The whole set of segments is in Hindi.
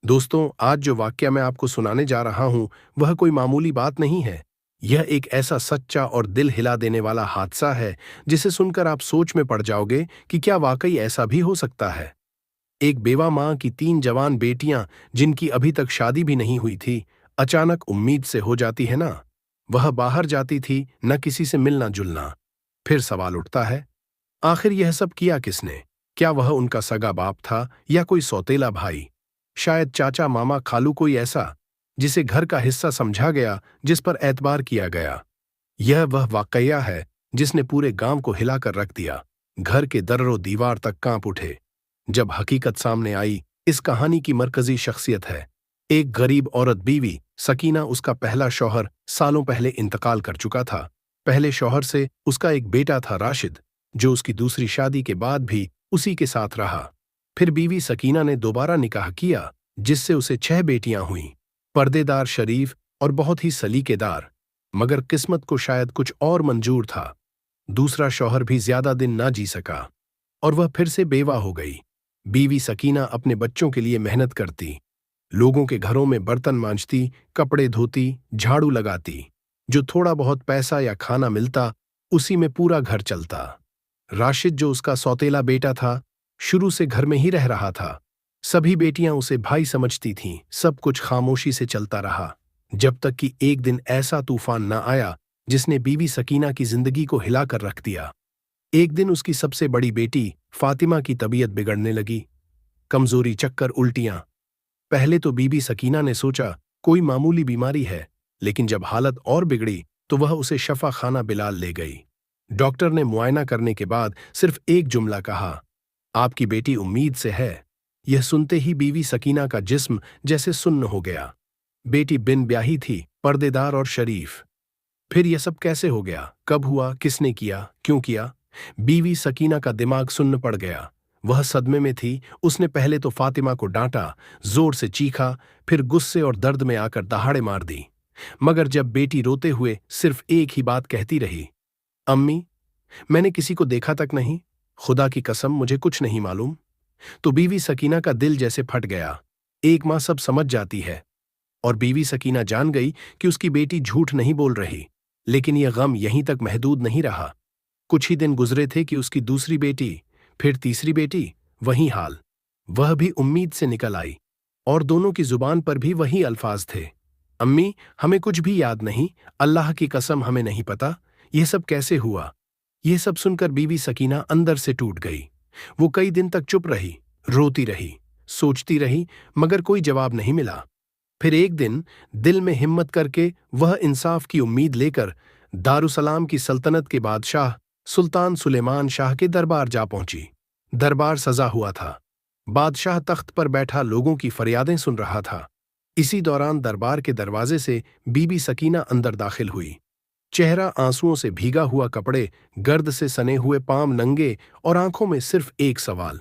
दोस्तों, आज जो वाक्य मैं आपको सुनाने जा रहा हूं, वह कोई मामूली बात नहीं है। यह एक ऐसा सच्चा और दिल हिला देने वाला हादसा है, जिसे सुनकर आप सोच में पड़ जाओगे कि क्या वाकई ऐसा भी हो सकता है। एक बेवा माँ की 3 जवान बेटियां, जिनकी अभी तक शादी भी नहीं हुई थी, अचानक उम्मीद से हो जाती है ना। वह बाहर जाती थी, न किसी से मिलना जुलना। फिर सवाल उठता है, आखिर यह सब किया किसने? क्या वह उनका सगा बाप था या कोई सौतेला भाई? शायद चाचा, मामा, खालू, कोई ऐसा जिसे घर का हिस्सा समझा गया, जिस पर एतबार किया गया। यह वह वाकया है जिसने पूरे गांव को हिलाकर रख दिया। घर के दर्रो दीवार तक कांप उठे जब हकीकत सामने आई। इस कहानी की मरकजी शख्सियत है एक गरीब औरत बीवी सकीना। उसका पहला शौहर सालों पहले इंतकाल कर चुका था। पहले शौहर से उसका एक बेटा था राशिद, जो उसकी दूसरी शादी के बाद भी उसी के साथ रहा। फिर बीवी सकीना ने दोबारा निकाह किया, जिससे उसे 6 बेटियां हुईं, पर्देदार, शरीफ और बहुत ही सलीकेदार। मगर किस्मत को शायद कुछ और मंजूर था। दूसरा शौहर भी ज्यादा दिन ना जी सका और वह फिर से बेवा हो गई। बीवी सकीना अपने बच्चों के लिए मेहनत करती, लोगों के घरों में बर्तन मांजती, कपड़े धोती, झाड़ू लगाती। जो थोड़ा बहुत पैसा या खाना मिलता, उसी में पूरा घर चलता। राशिद, जो उसका सौतेला बेटा था, शुरू से घर में ही रह रहा था। सभी बेटियां उसे भाई समझती थीं। सब कुछ खामोशी से चलता रहा, जब तक कि एक दिन ऐसा तूफान न आया जिसने बीवी सकीना की जिंदगी को हिलाकर रख दिया। एक दिन उसकी सबसे बड़ी बेटी फातिमा की तबीयत बिगड़ने लगी। कमजोरी, चक्कर, उल्टियां। पहले तो बीबी सकीना ने सोचा कोई मामूली बीमारी है, लेकिन जब हालत और बिगड़ी तो वह उसे शफा खाना बिलाल ले गई। डॉक्टर ने मुआयना करने के बाद सिर्फ एक जुमला कहा, आपकी बेटी उम्मीद से है। यह सुनते ही बीवी सकीना का जिस्म जैसे सुन्न हो गया। बेटी बिन ब्याही थी, पर्देदार और शरीफ। फिर यह सब कैसे हो गया? कब हुआ? किसने किया? क्यों किया? बीवी सकीना का दिमाग सुन्न पड़ गया। वह सदमे में थी। उसने पहले तो फातिमा को डांटा, जोर से चीखा, फिर गुस्से और दर्द में आकर दहाड़े मार दी। मगर जब बेटी रोते हुए सिर्फ एक ही बात कहती रही, अम्मी, मैंने किसी को देखा तक नहीं, खुदा की कसम मुझे कुछ नहीं मालूम, तो बीवी सकीना का दिल जैसे फट गया। एक माँ सब समझ जाती है, और बीवी सकीना जान गई कि उसकी बेटी झूठ नहीं बोल रही। लेकिन यह गम यहीं तक महदूद नहीं रहा। कुछ ही दिन गुजरे थे कि उसकी दूसरी बेटी, फिर तीसरी बेटी, वही हाल। वह भी उम्मीद से निकल आई, और दोनों की जुबान पर भी वही अल्फाज थे, अम्मी, हमें कुछ भी याद नहीं, अल्लाह की कसम हमें नहीं पता, यह सब कैसे हुआ। यह सब सुनकर बीवी सकीना अंदर से टूट गई। वो कई दिन तक चुप रही, रोती रही, सोचती रही, मगर कोई जवाब नहीं मिला। फिर एक दिन दिल में हिम्मत करके वह इंसाफ की उम्मीद लेकर दारुसलाम की सल्तनत के बादशाह सुल्तान सुलेमान शाह के दरबार जा पहुंची। दरबार सजा हुआ था। बादशाह तख्त पर बैठा लोगों की फरियादें सुन रहा था। इसी दौरान दरबार के दरवाजे से बीबी सकीना अंदर दाखिल हुई। चेहरा आंसुओं से भीगा हुआ, कपड़े गर्द से सने हुए, पांव नंगे, और आंखों में सिर्फ एक सवाल,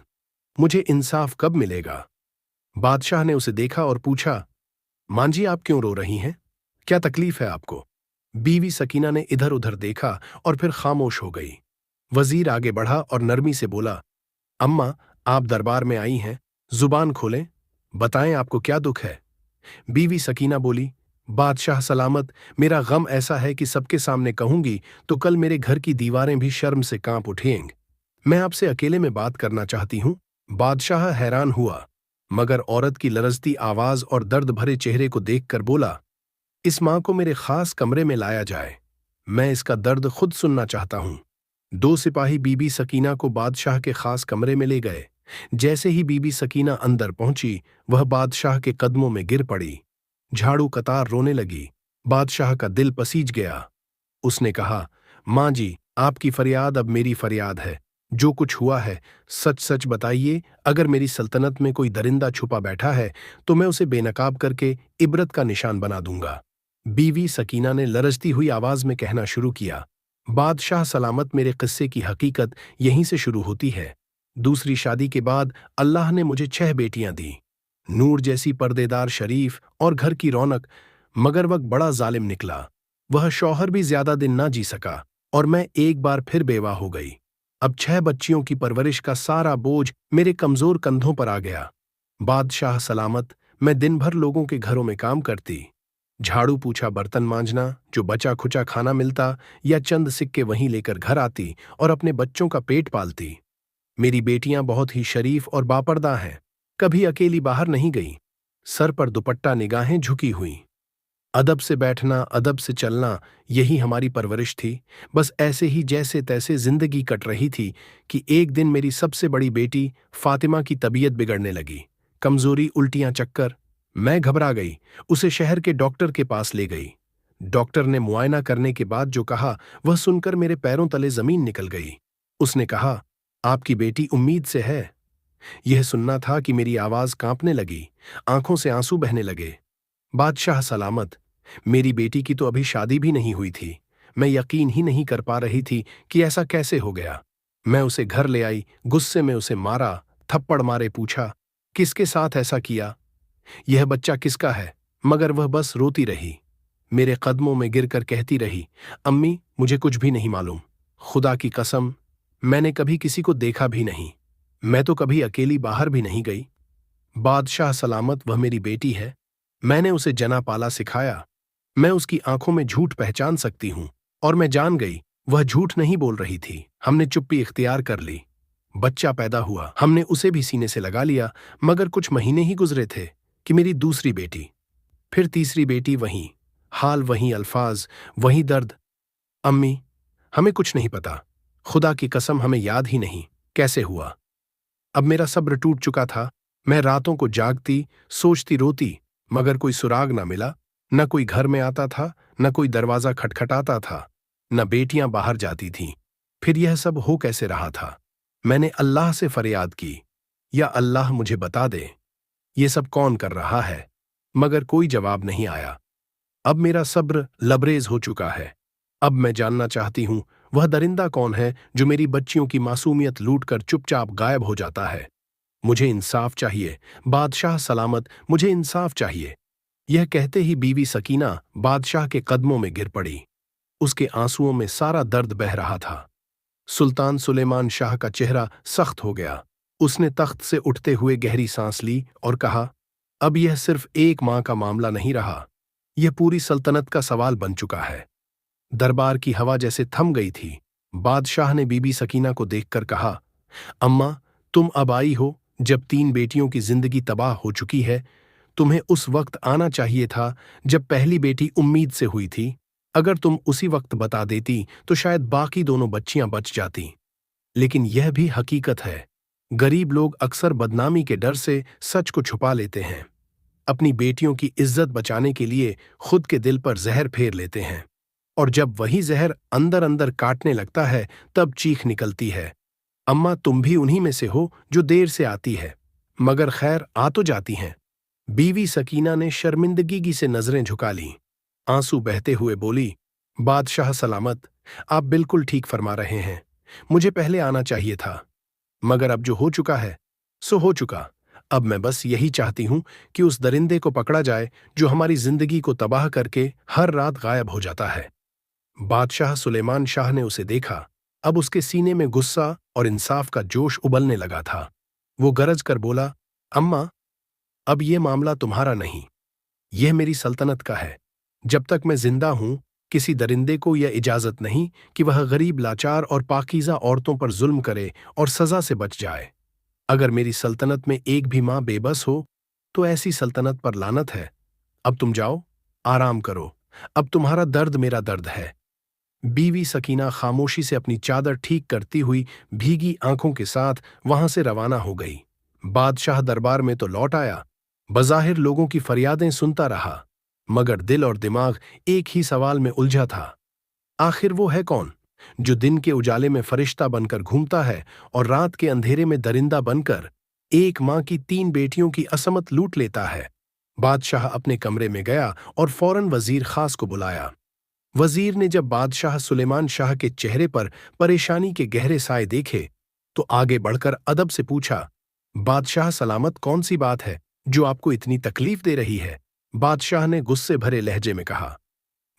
मुझे इंसाफ कब मिलेगा। बादशाह ने उसे देखा और पूछा, मांझी, आप क्यों रो रही हैं? क्या तकलीफ है आपको? बीवी सकीना ने इधर उधर देखा और फिर खामोश हो गई। वजीर आगे बढ़ा और नरमी से बोला, अम्मा, आप दरबार में आई हैं, जुबान खोलें, बताएं आपको क्या दुख है। बीवी सकीना बोली, बादशाह सलामत, मेरा गम ऐसा है कि सबके सामने कहूंगी तो कल मेरे घर की दीवारें भी शर्म से कांप उठेंगी। मैं आपसे अकेले में बात करना चाहती हूं। बादशाह हैरान हुआ, मगर औरत की लरजती आवाज और दर्द भरे चेहरे को देखकर बोला, इस मां को मेरे खास कमरे में लाया जाए, मैं इसका दर्द खुद सुनना चाहता हूं। 2 सिपाही बीबी सकीना को बादशाह के खास कमरे में ले गए। जैसे ही बीबी सकीना अंदर पहुंची, वह बादशाह के कदमों में गिर पड़ी, झाड़ू कतार रोने लगी। बादशाह का दिल पसीज गया। उसने कहा, मां जी, आपकी फरियाद अब मेरी फरियाद है। जो कुछ हुआ है सच सच बताइए। अगर मेरी सल्तनत में कोई दरिंदा छुपा बैठा है तो मैं उसे बेनकाब करके इबरत का निशान बना दूंगा। बीवी सकीना ने लरजती हुई आवाज में कहना शुरू किया, बादशाह सलामत, मेरे किस्से की हकीकत यहीं से शुरू होती है। दूसरी शादी के बाद अल्लाह ने मुझे 6 बेटियां दी, नूर जैसी, पर्देदार, शरीफ और घर की रौनक। मगर वक्त बड़ा जालिम निकला। वह शौहर भी ज्यादा दिन ना जी सका और मैं एक बार फिर बेवा हो गई। अब 6 बच्चियों की परवरिश का सारा बोझ मेरे कमजोर कंधों पर आ गया। बादशाह सलामत, मैं दिन भर लोगों के घरों में काम करती, झाड़ू पोछा बर्तन मांजना, जो बचा खुचा खाना मिलता या चंद सिक्के वहीं लेकर घर आती और अपने बच्चों का पेट पालती। मेरी बेटियां बहुत ही शरीफ और बापर्दा हैं, कभी अकेली बाहर नहीं गई, सर पर दुपट्टा, निगाहें झुकी हुई। अदब से बैठना, अदब से चलना, यही हमारी परवरिश थी। बस ऐसे ही जैसे तैसे जिंदगी कट रही थी कि एक दिन मेरी सबसे बड़ी बेटी फातिमा की तबीयत बिगड़ने लगी। कमजोरी, उल्टियां, चक्कर। मैं घबरा गई, उसे शहर के डॉक्टर के पास ले गई। डॉक्टर ने मुआयना करने के बाद जो कहा, वह सुनकर मेरे पैरों तले जमीन निकल गई। उसने कहा, आपकी बेटी उम्मीद से है। यह सुनना था कि मेरी आवाज कांपने लगी, आंखों से आंसू बहने लगे। बादशाह सलामत, मेरी बेटी की तो अभी शादी भी नहीं हुई थी। मैं यकीन ही नहीं कर पा रही थी कि ऐसा कैसे हो गया। मैं उसे घर ले आई, गुस्से में उसे मारा, थप्पड़ मारे पूछा, किसके साथ ऐसा किया? यह बच्चा किसका है? मगर वह बस रोती रही, मेरे कदमों में गिरकर कहती रही, अम्मी मुझे कुछ भी नहीं मालूम, खुदा की कसम मैंने कभी किसी को देखा भी नहीं, मैं तो कभी अकेली बाहर भी नहीं गई। बादशाह सलामत, वह मेरी बेटी है, मैंने उसे जना पाला सिखाया। मैं उसकी आंखों में झूठ पहचान सकती हूं, और मैं जान गई वह झूठ नहीं बोल रही थी। हमने चुप्पी इख्तियार कर ली। बच्चा पैदा हुआ, हमने उसे भी सीने से लगा लिया। मगर कुछ महीने ही गुजरे थे कि मेरी दूसरी बेटी, फिर तीसरी बेटी, वहीं हाल, वहीं अल्फाज, वहीं दर्द। अम्मी हमें कुछ नहीं पता, खुदा की कसम हमें याद ही नहीं कैसे हुआ। अब मेरा सब्र टूट चुका था। मैं रातों को जागती, सोचती, रोती, मगर कोई सुराग ना मिला। न कोई घर में आता था, न कोई दरवाजा खटखटाता था, न बेटियां बाहर जाती थीं। फिर यह सब हो कैसे रहा था? मैंने अल्लाह से फरियाद की, या अल्लाह मुझे बता दे ये सब कौन कर रहा है, मगर कोई जवाब नहीं आया। अब मेरा सब्र लबरेज हो चुका है। अब मैं जानना चाहती हूं वह दरिंदा कौन है जो मेरी बच्चियों की मासूमियत लूटकर चुपचाप गायब हो जाता है। मुझे इंसाफ चाहिए, बादशाह सलामत, मुझे इंसाफ चाहिए। यह कहते ही बीवी सकीना बादशाह के कदमों में गिर पड़ी। उसके आंसुओं में सारा दर्द बह रहा था। सुल्तान सुलेमान शाह का चेहरा सख्त हो गया। उसने तख्त से उठते हुए गहरी सांस ली और कहा, अब यह सिर्फ एक मां का मामला नहीं रहा, यह पूरी सल्तनत का सवाल बन चुका है। दरबार की हवा जैसे थम गई थी। बादशाह ने बीबी सकीना को देखकर कहा, अम्मा तुम अब आई हो जब 3 बेटियों की जिंदगी तबाह हो चुकी है। तुम्हें उस वक्त आना चाहिए था जब पहली बेटी उम्मीद से हुई थी। अगर तुम उसी वक्त बता देती तो शायद बाकी दोनों बच्चियां बच जाती। लेकिन यह भी हकीकत है, गरीब लोग अक्सर बदनामी के डर से सच को छुपा लेते हैं। अपनी बेटियों की इज्जत बचाने के लिए खुद के दिल पर जहर फेर लेते हैं, और जब वही जहर अंदर अंदर काटने लगता है तब चीख निकलती है। अम्मा तुम भी उन्हीं में से हो जो देर से आती है, मगर खैर आ तो जाती हैं। बीवी सकीना ने शर्मिंदगी से नजरें झुका लीं। आंसू बहते हुए बोली, बादशाह सलामत, आप बिल्कुल ठीक फरमा रहे हैं, मुझे पहले आना चाहिए था। मगर अब जो हो चुका है सो हो चुका। अब मैं बस यही चाहती हूं कि उस दरिंदे को पकड़ा जाए जो हमारी जिंदगी को तबाह करके हर रात गायब हो जाता है। बादशाह सुलेमान शाह ने उसे देखा। अब उसके सीने में गुस्सा और इंसाफ का जोश उबलने लगा था। वो गरज कर बोला, अम्मा अब यह मामला तुम्हारा नहीं, यह मेरी सल्तनत का है। जब तक मैं जिंदा हूं किसी दरिंदे को यह इजाजत नहीं कि वह गरीब, लाचार और पाकीज़ा औरतों पर जुल्म करे और सजा से बच जाए। अगर मेरी सल्तनत में एक भी मां बेबस हो तो ऐसी सल्तनत पर लानत है। अब तुम जाओ, आराम करो, अब तुम्हारा दर्द मेरा दर्द है। बीवी सकीना खामोशी से अपनी चादर ठीक करती हुई भीगी आंखों के साथ वहां से रवाना हो गई। बादशाह दरबार में तो लौट आया, बज़ाहिर लोगों की फरियादें सुनता रहा, मगर दिल और दिमाग एक ही सवाल में उलझा था। आखिर वो है कौन जो दिन के उजाले में फरिश्ता बनकर घूमता है और रात के अंधेरे में दरिंदा बनकर एक मां की 3 बेटियों की असमत लूट लेता है? बादशाह अपने कमरे में गया और फौरन वजीर खास को बुलाया। वजीर ने जब बादशाह सुलेमान शाह के चेहरे पर परेशानी के गहरे साए देखे तो आगे बढ़कर अदब से पूछा, बादशाह सलामत, कौन सी बात है जो आपको इतनी तकलीफ दे रही है? बादशाह ने गुस्से भरे लहजे में कहा,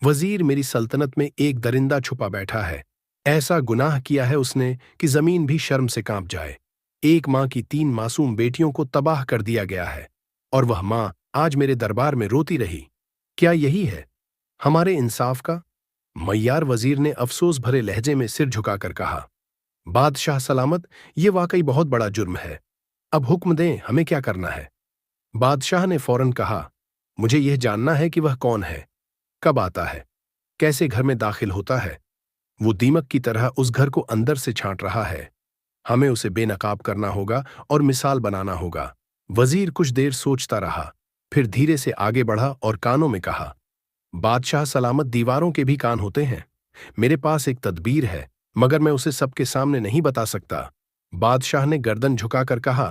वजीर मेरी सल्तनत में एक दरिंदा छुपा बैठा है। ऐसा गुनाह किया है उसने कि जमीन भी शर्म से कांप जाए। एक मां की 3 मासूम बेटियों को तबाह कर दिया गया है, और वह मां आज मेरे दरबार में रोती रही। क्या यही है हमारे इंसाफ का? मय्यार वजीर ने अफसोस भरे लहजे में सिर झुकाकर कहा, बादशाह सलामत, ये वाकई बहुत बड़ा जुर्म है। अब हुक्म दें, हमें क्या करना है? बादशाह ने फौरन कहा, मुझे यह जानना है कि वह कौन है, कब आता है, कैसे घर में दाखिल होता है। वो दीमक की तरह उस घर को अंदर से छांट रहा है। हमें उसे बेनकाब करना होगा और मिसाल बनाना होगा। वजीर कुछ देर सोचता रहा, फिर धीरे से आगे बढ़ा और कानों में कहा, बादशाह सलामत, दीवारों के भी कान होते हैं। मेरे पास एक तदबीर है, मगर मैं उसे सबके सामने नहीं बता सकता। बादशाह ने गर्दन झुकाकर कहा,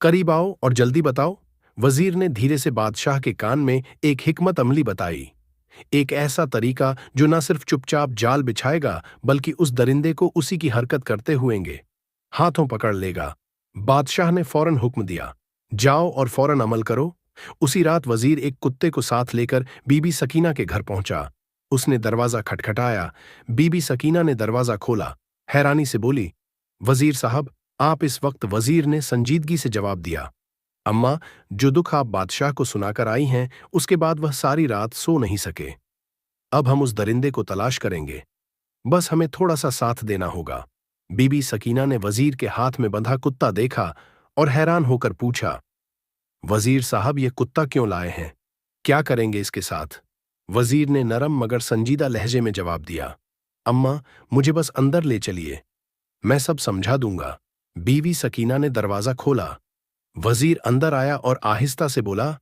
करीब आओ और जल्दी बताओ। वजीर ने धीरे से बादशाह के कान में एक हिकमत अमली बताई, एक ऐसा तरीका जो न सिर्फ चुपचाप जाल बिछाएगा बल्कि उस दरिंदे को उसी की हरकत करते हुएंगे हाथों पकड़ लेगा। बादशाह ने फौरन हुक्म दिया, जाओ और फौरन अमल करो। उसी रात वजीर एक कुत्ते को साथ लेकर बीबी सकीना के घर पहुंचा। उसने दरवाजा खटखटाया। बीबी सकीना ने दरवाजा खोला। हैरानी से बोली, वजीर साहब, आप इस वक्त? वजीर ने संजीदगी से जवाब दिया, अम्मा, जो दुख आप बादशाह को सुनाकर आई हैं, उसके बाद वह सारी रात सो नहीं सके। अब हम उस दरिंदे को तलाश करेंगे, बस हमें थोड़ा सा साथ देना होगा। बीबी सकीना ने वजीर के हाथ में बंधा कुत्ता देखा और हैरान होकर पूछा, वजीर साहब, ये कुत्ता क्यों लाए हैं? क्या करेंगे इसके साथ? वजीर ने नरम मगर संजीदा लहजे में जवाब दिया, अम्मा, मुझे बस अंदर ले चलिए, मैं सब समझा दूंगा। बीवी सकीना ने दरवाजा खोला। वजीर अंदर आया और आहिस्ता से बोला,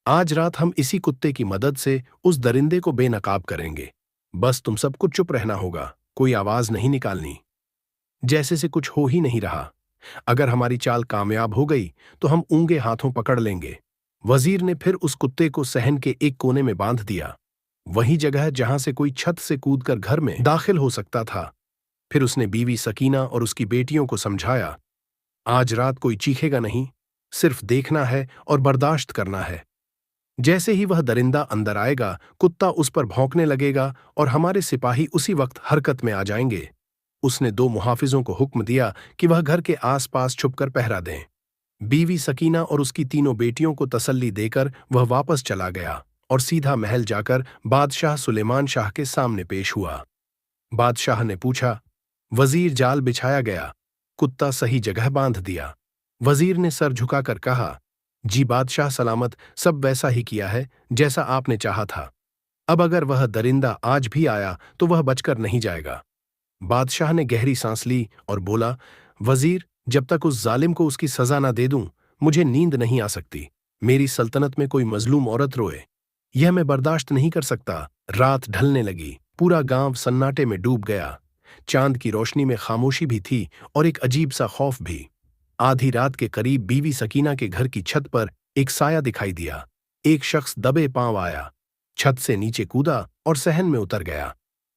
आज रात हम इसी कुत्ते की मदद से उस दरिंदे को बेनकाब करेंगे। बस तुम सबको चुप रहना होगा, कोई आवाज नहीं निकालनी, जैसे से कुछ हो ही नहीं रहा। अगर हमारी चाल कामयाब हो गई तो हम ऊंगे हाथों पकड़ लेंगे। वजीर ने फिर उस कुत्ते को सहन के एक कोने में बांध दिया, वही जगह जहां से कोई छत से कूदकर घर में दाखिल हो सकता था। फिर उसने बीवी सकीना और उसकी बेटियों को समझाया, आज रात कोई चीखेगा नहीं, सिर्फ देखना है और बर्दाश्त करना है। जैसे ही वह दरिंदा अंदर आएगा, कुत्ता उस पर भौंकने लगेगा और हमारे सिपाही उसी वक्त हरकत में आ जाएंगे। उसने दो मुहाफिजों को हुक्म दिया कि वह घर के आसपास छुपकर पहरा दें। बीवी सकीना और उसकी तीनों बेटियों को तसल्ली देकर वह वापस चला गया और सीधा महल जाकर बादशाह सुलेमान शाह के सामने पेश हुआ। बादशाह ने पूछा, वजीर, जाल बिछाया गया, कुत्ता सही जगह बांध दिया? वजीर ने सर झुकाकर कहा, जी बादशाह सलामत, सब वैसा ही किया है जैसा आपने चाहा था। अब अगर वह दरिंदा आज भी आया तो वह बचकर नहीं जाएगा। बादशाह ने गहरी सांस ली और बोला, वजीर, जब तक उस जालिम को उसकी सजा ना दे दूं, मुझे नींद नहीं आ सकती। मेरी सल्तनत में कोई मजलूम औरत रोए, यह मैं बर्दाश्त नहीं कर सकता। रात ढलने लगी, पूरा गांव सन्नाटे में डूब गया। चांद की रोशनी में खामोशी भी थी और एक अजीब सा खौफ भी। आधी रात के करीब बीवी सकीना के घर की छत पर एक साया दिखाई दिया। एक शख्स दबे पांव आया, छत से नीचे कूदा और सहन में उतर गया।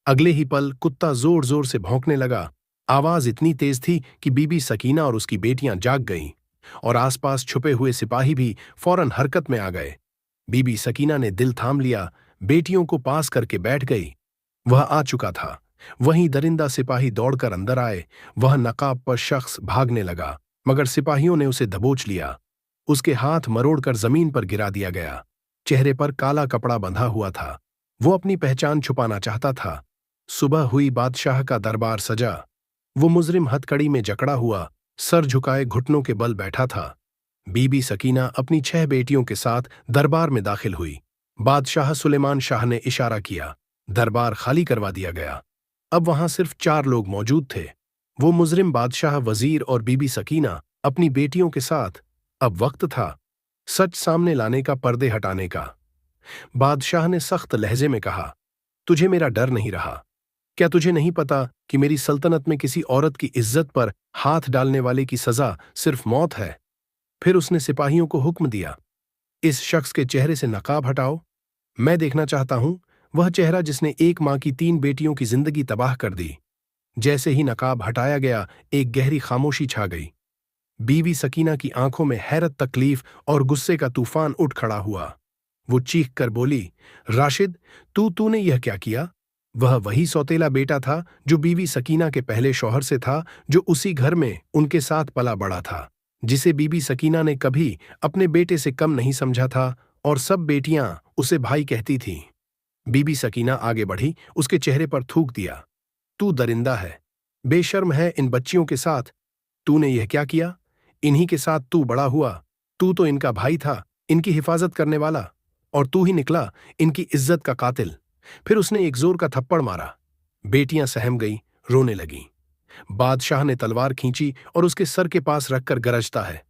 अगले ही पल कुत्ता जोर जोर से भौंकने लगा। आवाज इतनी तेज थी कि बीबी सकीना और उसकी बेटियां जाग गईं और आसपास छुपे हुए सिपाही भी फौरन हरकत में आ गए। बीबी सकीना ने दिल थाम लिया, बेटियों को पास करके बैठ गई। वह आ चुका था। वहीं दरिंदा सिपाही दौड़कर अंदर आए। वह नकाब पर शख्स भागने लगा, मगर सिपाहियों ने उसे दबोच लिया। उसके हाथ मरोड़कर जमीन पर गिरा दिया गया। चेहरे पर काला कपड़ा बंधा हुआ था। वो अपनी पहचान छुपाना चाहता था। सुबह हुई, बादशाह का दरबार सजा। वो मुजरिम हथकड़ी में जकड़ा हुआ, सर झुकाए घुटनों के बल बैठा था। बीबी सकीना अपनी 6 बेटियों के साथ दरबार में दाखिल हुई। बादशाह सुलेमान शाह ने इशारा किया, दरबार खाली करवा दिया गया। अब वहां सिर्फ 4 लोग मौजूद थे, वो मुजरिम बादशाह, वजीर और बीबी सकीना अपनी बेटियों के साथ। अब वक्त था सच सामने लाने का, पर्दे हटाने का। बादशाह ने सख्त लहजे में कहा, तुझे मेरा डर नहीं रहा? क्या तुझे नहीं पता कि मेरी सल्तनत में किसी औरत की इज्जत पर हाथ डालने वाले की सजा सिर्फ मौत है? फिर उसने सिपाहियों को हुक्म दिया, इस शख्स के चेहरे से नकाब हटाओ। मैं देखना चाहता हूं वह चेहरा जिसने एक मां की 3 बेटियों की जिंदगी तबाह कर दी। जैसे ही नकाब हटाया गया, एक गहरी खामोशी छा गई। बीवी सकीना की आंखों में हैरत, तकलीफ और गुस्से का तूफान उठ खड़ा हुआ। वो चीख कर बोली, राशिद, तूने यह क्या किया? वह वही सौतेला बेटा था जो बीवी सकीना के पहले शौहर से था, जो उसी घर में उनके साथ पला बड़ा था, जिसे बीबी सकीना ने कभी अपने बेटे से कम नहीं समझा था और सब बेटियां उसे भाई कहती थीं। बीबी सकीना आगे बढ़ी, उसके चेहरे पर थूक दिया। तू दरिंदा है, बेशर्म है इन बच्चियों के साथ। तूने यह क्या किया? इन्हीं के साथ तू बड़ा हुआ। तू तो इनका भाई था, इनकी हिफाजत करने वाला, और तू ही निकला इनकी इज्जत का कातिल। फिर उसने एक जोर का थप्पड़ मारा। बेटियां सहम गईं, रोने लगीं। बादशाह ने तलवार खींची और उसके सर के पास रखकर गरजता है,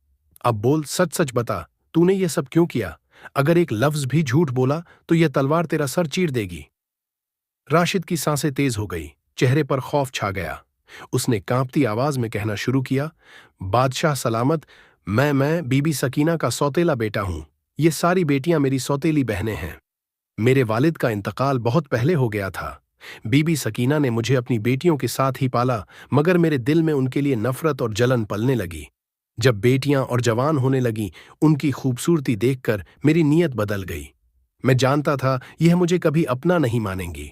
अब बोल, सच सच बता, तूने यह सब क्यों किया? अगर एक लफ्ज भी झूठ बोला तो यह तलवार तेरा सर चीर देगी। राशिद की सांसें तेज हो गई, चेहरे पर खौफ छा गया। उसने कांपती आवाज में कहना शुरू किया, बादशाह सलामत, मैं बीबी सकीना का सौतेला बेटा हूं। ये सारी बेटियां मेरी सौतेली बहनें हैं। मेरे वालिद का इंतकाल बहुत पहले हो गया था। बीबी सकीना ने मुझे अपनी बेटियों के साथ ही पाला, मगर मेरे दिल में उनके लिए नफरत और जलन पलने लगी। जब बेटियां और जवान होने लगीं, उनकी खूबसूरती देखकर मेरी नीयत बदल गई। मैं जानता था यह मुझे कभी अपना नहीं मानेंगी।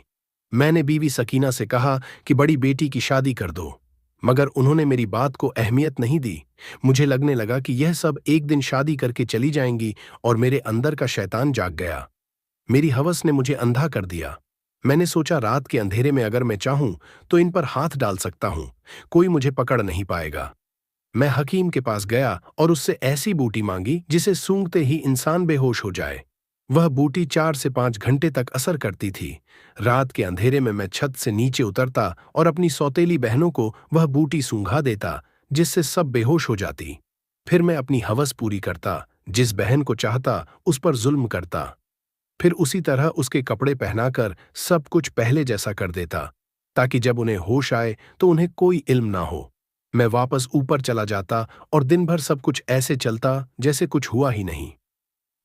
मैंने बीवी सकीना से कहा कि बड़ी बेटी की शादी कर दो, मगर उन्होंने मेरी बात को अहमियत नहीं दी। मुझे लगने लगा कि यह सब एक दिन शादी करके चली जाएंगी और मेरे अंदर का शैतान जाग गया। मेरी हवस ने मुझे अंधा कर दिया। मैंने सोचा रात के अंधेरे में अगर मैं चाहूं तो इन पर हाथ डाल सकता हूं, कोई मुझे पकड़ नहीं पाएगा। मैं हकीम के पास गया और उससे ऐसी बूटी मांगी जिसे सूंघते ही इंसान बेहोश हो जाए। वह बूटी 4 से 5 घंटे तक असर करती थी। रात के अंधेरे में मैं छत से नीचे उतरता और अपनी सौतेली बहनों को वह बूटी सूंघा देता, जिससे सब बेहोश हो जाती। फिर मैं अपनी हवस पूरी करता, जिस बहन को चाहता उस पर जुल्म करता। फिर उसी तरह उसके कपड़े पहनाकर सब कुछ पहले जैसा कर देता, ताकि जब उन्हें होश आए तो उन्हें कोई इल्म ना हो। मैं वापस ऊपर चला जाता और दिन भर सब कुछ ऐसे चलता जैसे कुछ हुआ ही नहीं।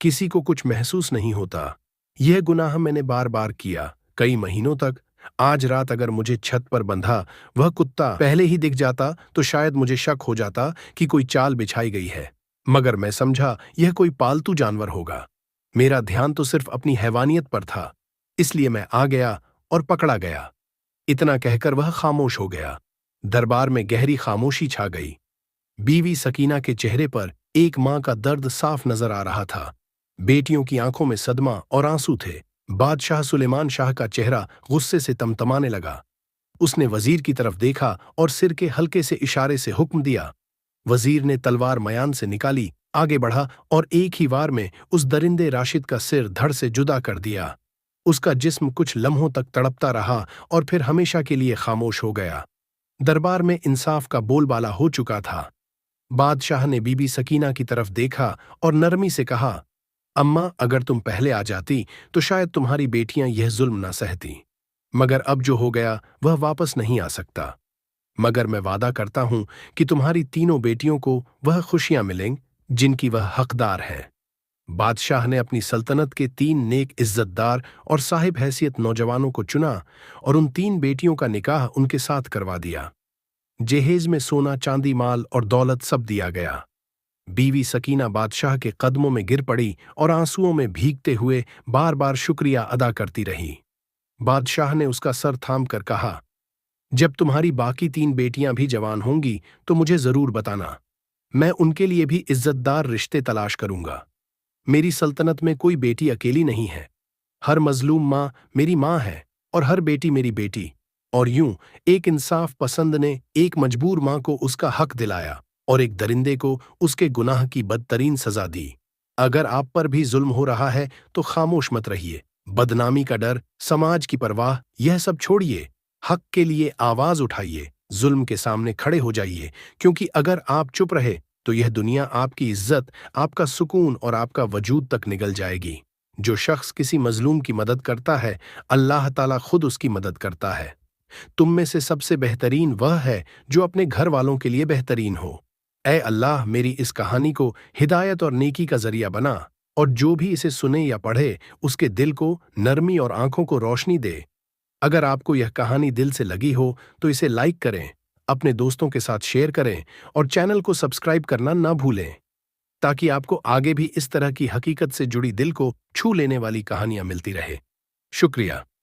किसी को कुछ महसूस नहीं होता। यह गुनाह मैंने बार बार किया, कई महीनों तक। आज रात अगर मुझे छत पर बंधा वह कुत्ता पहले ही दिख जाता तो शायद मुझे शक हो जाता कि कोई चाल बिछाई गई है, मगर मैं समझा यह कोई पालतू जानवर होगा। मेरा ध्यान तो सिर्फ अपनी हैवानियत पर था, इसलिए मैं आ गया और पकड़ा गया। इतना कहकर वह खामोश हो गया। दरबार में गहरी खामोशी छा गई। बीवी सकीना के चेहरे पर एक मां का दर्द साफ नजर आ रहा था। बेटियों की आंखों में सदमा और आंसू थे। बादशाह सुलेमान शाह का चेहरा गुस्से से तमतमाने लगा। उसने वजीर की तरफ देखा और सिर के हल्के से इशारे से हुक्म दिया। वजीर ने तलवार मयान से निकाली, आगे बढ़ा और एक ही वार में उस दरिंदे राशिद का सिर धड़ से जुदा कर दिया। उसका जिस्म कुछ लम्हों तक तड़पता रहा और फिर हमेशा के लिए खामोश हो गया। दरबार में इंसाफ का बोलबाला हो चुका था। बादशाह ने बीबी सकीना की तरफ देखा और नरमी से कहा, अम्मा, अगर तुम पहले आ जाती तो शायद तुम्हारी बेटियां यह जुल्म न सहती, मगर अब जो हो गया वह वापस नहीं आ सकता। मगर मैं वादा करता हूं कि तुम्हारी तीनों बेटियों को वह खुशियां मिलेंगी जिनकी वह हकदार है। बादशाह ने अपनी सल्तनत के 3 नेक, इज्जतदार और साहिब हैसियत नौजवानों को चुना और उन 3 बेटियों का निकाह उनके साथ करवा दिया। जहेज में सोना, चांदी, माल और दौलत सब दिया गया। बीवी सकीना बादशाह के कदमों में गिर पड़ी और आंसुओं में भीगते हुए बार बार शुक्रिया अदा करती रही। बादशाह ने उसका सर थाम कर कहा, जब तुम्हारी बाकी 3 बेटियां भी जवान होंगी तो मुझे जरूर बताना। मैं उनके लिए भी इज्जतदार रिश्ते तलाश करूंगा। मेरी सल्तनत में कोई बेटी अकेली नहीं है। हर मजलूम माँ मेरी माँ है और हर बेटी मेरी बेटी। और यूं एक इंसाफ पसंद ने एक मजबूर माँ को उसका हक दिलाया और एक दरिंदे को उसके गुनाह की बदतरीन सजा दी। अगर आप पर भी जुल्म हो रहा है तो खामोश मत रहिए। बदनामी का डर, समाज की परवाह, यह सब छोड़िए। हक के लिए आवाज उठाइए, जुल्म के सामने खड़े हो जाइए, क्योंकि अगर आप चुप रहे तो यह दुनिया आपकी इज्जत, आपका सुकून और आपका वजूद तक निगल जाएगी। जो शख्स किसी मजलूम की मदद करता है, अल्लाह ताला खुद उसकी मदद करता है। तुम में से सबसे बेहतरीन वह है जो अपने घर वालों के लिए बेहतरीन हो। ऐ अल्लाह, मेरी इस कहानी को हिदायत और नेकी का जरिया बना और जो भी इसे सुने या पढ़े उसके दिल को नरमी और आंखों को रोशनी दे। अगर आपको यह कहानी दिल से लगी हो तो इसे लाइक करें, अपने दोस्तों के साथ शेयर करें और चैनल को सब्सक्राइब करना ना भूलें, ताकि आपको आगे भी इस तरह की हकीकत से जुड़ी दिल को छू लेने वाली कहानियां मिलती रहे। शुक्रिया।